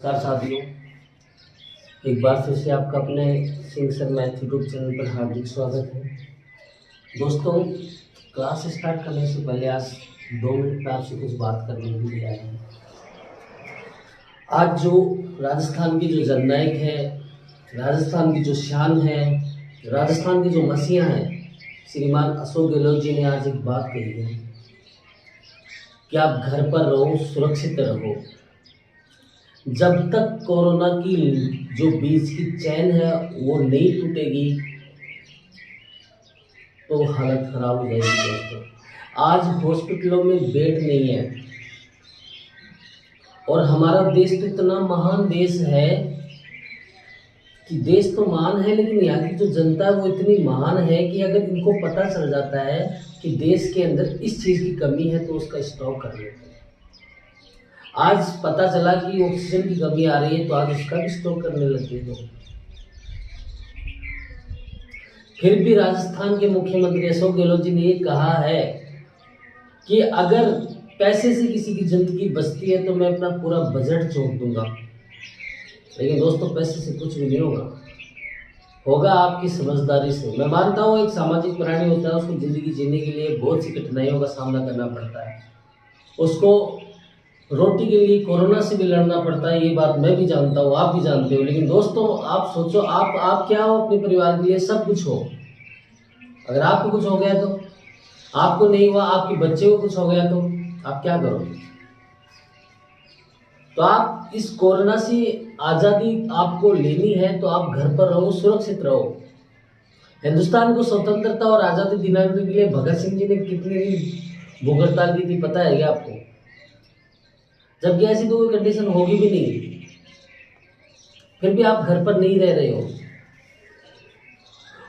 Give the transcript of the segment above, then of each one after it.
नमस्कार साथियों, एक बार फिर से आपका अपने Singh sir math YouTube channel पर हार्दिक स्वागत है। दोस्तों, क्लास स्टार्ट करने से पहले आज 2 मिनट में आपसे कुछ बात करने के लिए आए हैं। आज जो राजस्थान की जो जननायक है, राजस्थान की जो शान है, राजस्थान की जो मसीहा हैं, श्रीमान अशोक गहलोत जी ने आज एक बात कही है कि आप घर पर रहो, सुरक्षित रहो। जब तक कोरोना की जो बीच की चैन है वो नहीं टूटेगी तो हालत खराब हो जाएगी। दोस्तों, आज हॉस्पिटलों में बेड नहीं है और हमारा देश तो इतना महान देश है कि देश तो महान है, लेकिन यहाँ की जो जनता है वो इतनी महान है कि अगर इनको पता चल जाता है कि देश के अंदर इस चीज़ की कमी है तो उसका स्टॉक कर लेते हैं। आज पता चला कि ऑक्सीजन की कमी आ रही है तो आज उसका भी स्टॉक करने लगे लोग। फिर भी राजस्थान के मुख्यमंत्री अशोक गहलोत जी ने ये कहा है कि अगर पैसे से किसी की जिंदगी बचती है तो मैं अपना पूरा बजट छोड़ दूंगा। लेकिन दोस्तों, पैसे से कुछ भी नहीं होगा आपकी समझदारी से। मैं मानता हूँ एक सामाजिक प्राणी होता है, उसको जिंदगी जीने के लिए बहुत सी कठिनाइयों का सामना करना पड़ता है, उसको रोटी के लिए कोरोना से भी लड़ना पड़ता है। ये बात मैं भी जानता हूँ, आप भी जानते हो। लेकिन दोस्तों, आप सोचो, आप क्या हो, अपने परिवार के लिए सब कुछ हो। अगर आपको कुछ हो गया तो, आपको नहीं हुआ, आपके बच्चे को कुछ हो गया तो आप क्या करोगे? तो आप इस कोरोना से आज़ादी आपको लेनी है तो आप घर पर रहो, सुरक्षित रहो। हिंदुस्तान को स्वतंत्रता और आज़ादी दिलाने के लिए भगत सिंह जी ने कितनी भूख हड़ताल की थी, पता है क्या आपको? जबकि ऐसी तो कोई कंडीशन होगी भी नहीं, फिर भी आप घर पर नहीं रह रहे हो।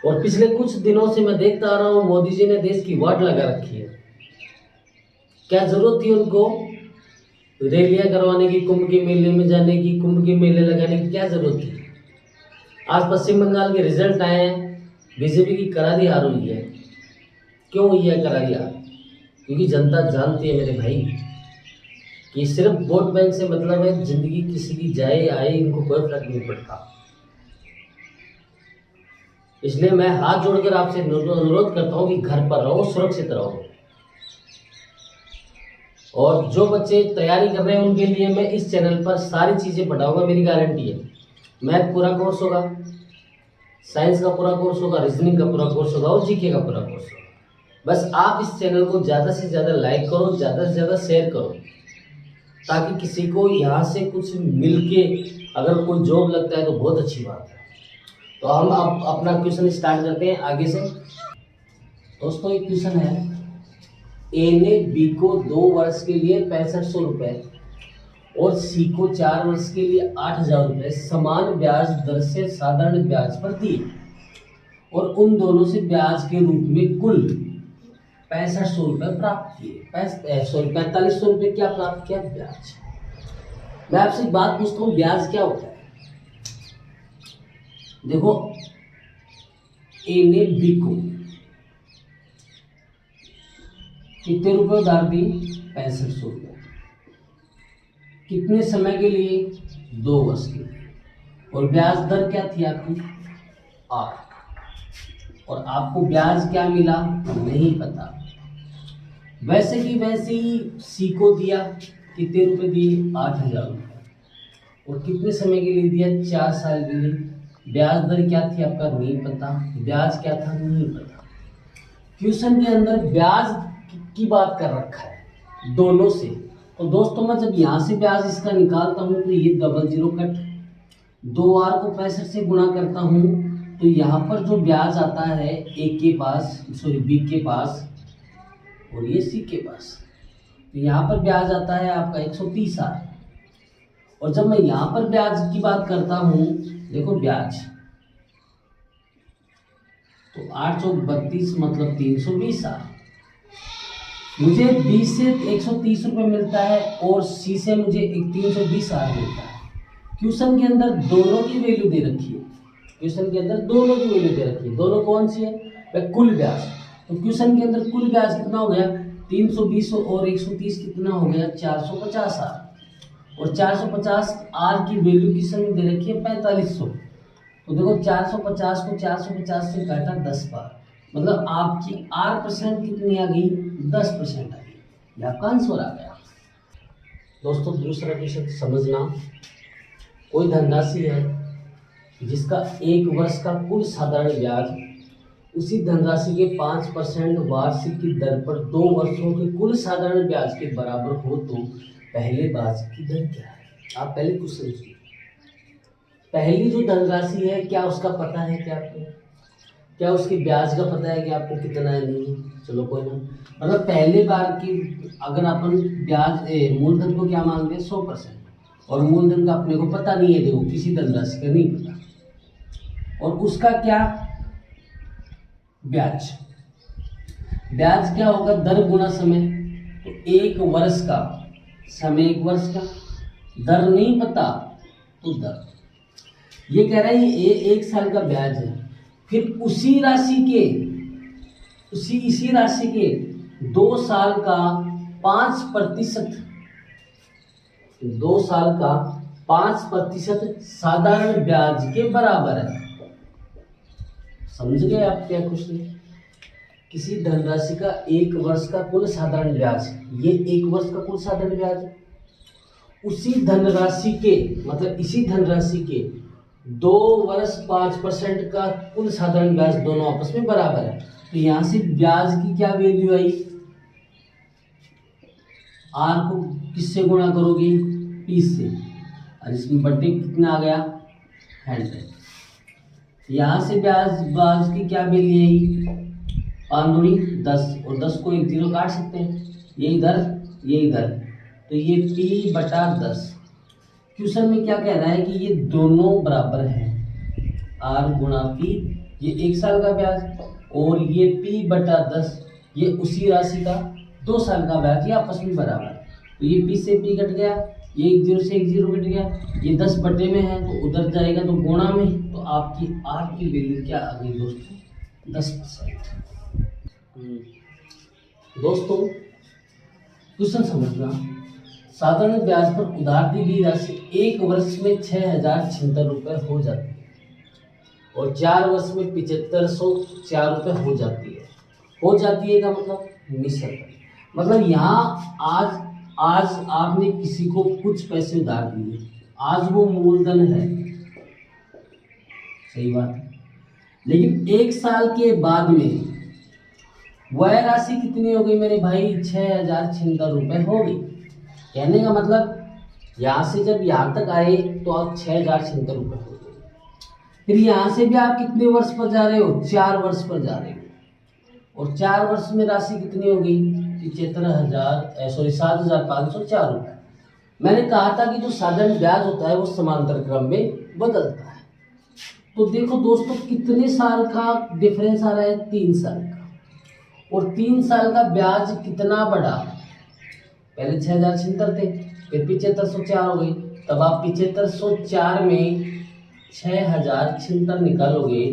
और पिछले कुछ दिनों से मैं देखता आ रहा हूँ, मोदी जी ने देश की वाट लगा रखी है। क्या जरूरत थी उनको रैलियां करवाने की, कुंभ के मेले में जाने की, कुंभ के मेले लगाने की क्या जरूरत थी? आज पश्चिम बंगाल के रिजल्ट आए हैं, बीजेपी की करारी हार हुई है। क्यों हुई है करारी हार? क्योंकि जनता जानती है मेरे भाई कि सिर्फ वोट बैंक से मतलब है, जिंदगी किसी की जाए आए इनको कोई फर्क नहीं पड़ता। इसलिए मैं हाथ जोड़कर आपसे अनुरोध करता हूं कि घर पर रहो, सुरक्षित रहो। और जो बच्चे तैयारी कर रहे हैं उनके लिए मैं इस चैनल पर सारी चीजें पढ़ाऊंगा, मेरी गारंटी है। मैथ पूरा कोर्स होगा, साइंस का पूरा कोर्स होगा, रीजनिंग का पूरा कोर्स होगा और जीके का पूरा कोर्स होगा। बस आप इस चैनल को ज़्यादा से ज़्यादा लाइक करो, ज़्यादा से ज़्यादा शेयर करो, ताकि किसी को यहाँ से कुछ मिलके अगर कोई जॉब लगता है तो बहुत अच्छी बात है। तो हम अब अपना क्वेश्चन स्टार्ट करते हैं आगे से। दोस्तों, एक क्वेश्चन है, ए ने बी को 2 वर्ष के लिए 6500 रुपये और सी को 4 वर्ष के लिए 8000 रुपये समान ब्याज दर से साधारण ब्याज पर दिए और उन दोनों से ब्याज के रूप में कुल 6500 रुपये प्राप्त किए। 4500 रुपये क्या प्राप्त किया? ब्याज। मैं आपसे एक बात पूछता हूँ, ब्याज क्या होता है? देखो, ए ने बी को कितने रुपए उधार दी? 6500 रुपये। कितने समय के लिए? 2 वर्ष के लिए। और ब्याज दर क्या थी आपकी? 8। और आपको ब्याज क्या मिला? नहीं पता। वैसे की वैसे ही सी को दिया, कितने रुपए दिए? 8000 रुपये। और कितने समय के लिए दिया? 4 साल के लिए। ब्याज दर क्या थी आपका? नहीं पता। ब्याज क्या था? नहीं पता। क्वेश्चन के अंदर ब्याज की बात कर रखा है दोनों से। तो दोस्तों, मैं जब यहाँ से ब्याज इसका निकालता हूँ तो ये 00 कट, 2r को 65 से गुणा करता हूँ तो यहाँ पर जो ब्याज आता है ए के पास, बी के पास और ये सी के पास, तो यहाँ पर ब्याज आता है आपका 130r। और जब मैं यहाँ पर ब्याज की बात करता हूँ, देखो ब्याज तो 8 चौक 32 मतलब 320r। मुझे बी से 130 रुपये मिलता है और सी से मुझे 320r मिलता है। क्वेश्चन के अंदर दोनों की वैल्यू दे रखी है, क्वेश्चन के अंदर दोनों की वैल्यू दे रखी है। दोनों कौन सी है? कुल ब्याज। तो क्वेश्चन के अंदर कुल ब्याज कितना हो गया? 320 और 130 कितना हो गया? 450r। और 450 आर की वैल्यू किस में दे रखी है 4500। तो देखो 450 को 450 से काटा 10 बार, मतलब आपकी आर परसेंट कितनी आ गई 10% आ गई, ये आपका आंसर आ गया। दोस्तों दूसरा क्वेश्चन समझना, कोई धनराशि है जिसका 1 वर्ष का कुल साधारण ब्याज उसी धनराशि के 5% वार्षिक की दर पर 2 वर्षों के कुल साधारण ब्याज के बराबर हो तो पहले ब्याज की दर क्या है। आप पहले कुछ समझिए, पहली जो धनराशि है क्या उसका पता है क्या आपको, क्या उसके ब्याज का पता है कि आपको कितना है नहीं, चलो कोई ना, मतलब पहले बार की अगर अपन ब्याज मूलधन को क्या मानते हैं 100%, और मूलधन का अपने को पता नहीं है, देखो किसी धनराशि का नहीं पता, और उसका क्या ब्याज, ब्याज क्या होगा दर गुना समय, तो 1 वर्ष का समय 1 वर्ष का, दर नहीं पता तो दर, ये कह रहा है ये 1 साल का ब्याज है, फिर उसी राशि के इसी राशि के 2 साल का 5%, 2 साल का 5% साधारण ब्याज के बराबर है। समझ गए आप क्या क्वेश्चन, किसी धनराशि का 1 वर्ष का कुल साधारण ब्याज, ये 1 वर्ष का कुल साधारण ब्याज है, उसी धनराशि के मतलब इसी धनराशि के 2 वर्ष 5% का कुल साधारण ब्याज दोनों आपस में बराबर है। तो यहां से ब्याज की क्या वैल्यू आई, आर को किससे गुणा करोगे 20 से, और इसमें बट्टे कितना आ गया 100, यहाँ से ब्याज की क्या वैल्यू आई 5 दूनी 10, और 10 को 1 0 काट सकते हैं, ये इधर, तो ये P/10। क्वेश्चन में क्या कह रहा है कि ये दोनों बराबर हैं, R गुणा P, ये 1 साल का ब्याज, और ये P/10 ये उसी राशि का 2 साल का ब्याज, ये आपस में बराबर है। तो ये P से P कट गया, ये 1 0 से 1 0 कट गया, ये 10 बटे में है तो उधर जाएगा तो गुणा में, तो आपकी R की वैल्यू क्या आ गई दोस्तों 10%। दोस्तों क्वेश्चन समझना, साधारण ब्याज पर उधार दी गई राशि 1 वर्ष में 6076 रुपये हो जाती है, और 4 वर्ष में 7504 रुपये हो जाती है का मतलब निश्चित, मतलब यहाँ आज आपने किसी को कुछ पैसे उधार दिए, आज वो मूलधन है, सही बात है, लेकिन 1 साल के बाद में वह राशि कितनी हो गई मेरे भाई 6076 रुपये हो गई। कहने का मतलब यहाँ से जब यहाँ तक आए तो आप 6076 रुपये हो गए, फिर यहाँ से भी आप कितने वर्ष पर जा रहे हो 4 वर्ष पर जा रहे हो, और 4 वर्ष में राशि कितनी हो गई 7504 रुपये। मैंने कहा था कि जो साधारण ब्याज होता है वो समांतर क्रम में बदलता है। तो देखो दोस्तों कितने साल का डिफरेंस आ रहा है 3 साल का, और 3 साल का ब्याज कितना बढ़ा, पहले 6076 थे फिर 7504 हो गई, तब आप 7504 में 6076 निकालोगे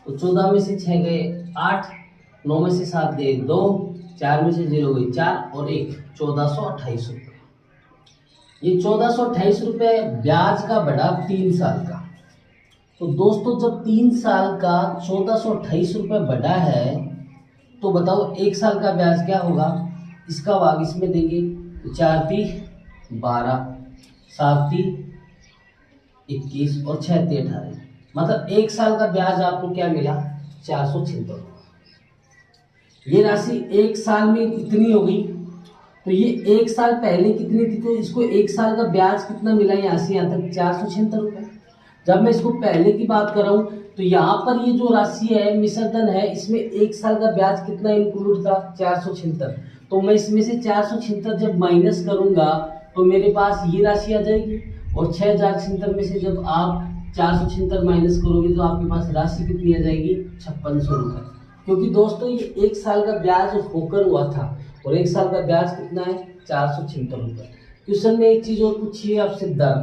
तो 14 में से 6 गए 8, 9 में से 7 गए 2, 4 में से 0 गई 4 और 1 1428 रुपये। ये 1428 रुपये ब्याज का बढ़ा 3 साल का। तो दोस्तों जब 3 साल का 1428 रुपये बढ़ा है तो बताओ 1 साल का ब्याज क्या होगा, इसका भाग इसमें देंगे तो 4 3 12, 7 3 21 और 6 3 18, मतलब 1 साल का ब्याज आपको क्या मिला 476। ये राशि 1 साल में इतनी हो गई, तो ये 1 साल पहले कितनी थी, तो इसको 1 साल का ब्याज कितना मिला यहाँ से यहाँ तक 476 रुपये। जब मैं इसको पहले की बात कर रहा हूँ तो यहाँ पर ये जो राशि है मिश्रधन है, इसमें 1 साल का ब्याज कितना इंक्लूड था 476, तो मैं इसमें से 476 जब माइनस करूंगा तो मेरे पास ये राशि आ जाएगी, और 6076 में से जब आप 476 माइनस करोगे तो आपके पास राशि कितनी आ जाएगी 5600 रुपये। क्योंकि दोस्तों ये 1 साल का ब्याज होकर हुआ था, और 1 साल का ब्याज कितना है 476 रुपये। क्वेश्चन में एक चीज और पूछी है आपसे, दर,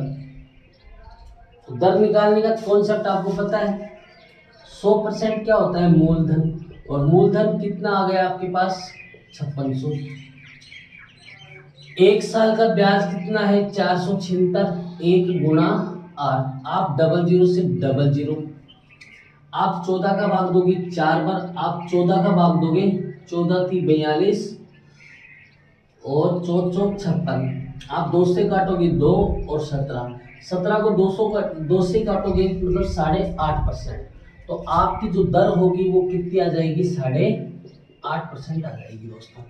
तो दर निकालने का कॉन्सेप्ट आपको पता है, 100% क्या होता है मूलधन, और मूलधन कितना आ गया आपके पास 5600, एक साल का ब्याज कितना है 476, 1 × 8, आप 00 से 00, आप 14 का भाग दोगे 4 बार, आप 14 का भाग दोगे 14 × 3 = 42 और 4 × 4 = 56, आप 2 से काटोगे 2 और 17, 17 को 2 से काटोगे मतलब 8.5%। तो आपकी जो दर होगी वो कितनी आ जाएगी 8.5% आ जाएगी दोस्तों।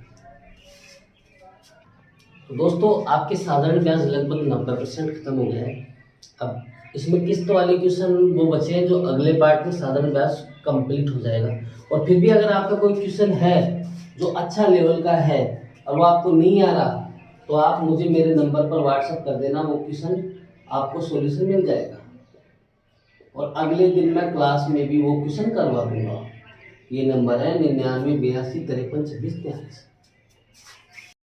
तो दोस्तों आपके साधारण ब्याज लगभग 90% खत्म हो गया है। अब इसमें किस्त वाले क्वेश्चन वो बचे हैं जो अगले पार्ट में साधारण ब्याज कंप्लीट हो जाएगा। और फिर भी अगर आपका कोई क्वेश्चन है जो अच्छा लेवल का है और वो आपको नहीं आ रहा, तो आप मुझे मेरे नंबर पर व्हाट्सएप कर देना, वो क्वेश्चन आपको सॉल्यूशन मिल जाएगा और अगले दिन मैं क्लास में भी वो क्वेश्चन करवा दूंगा। ये नंबर है 99 82 53 26 43।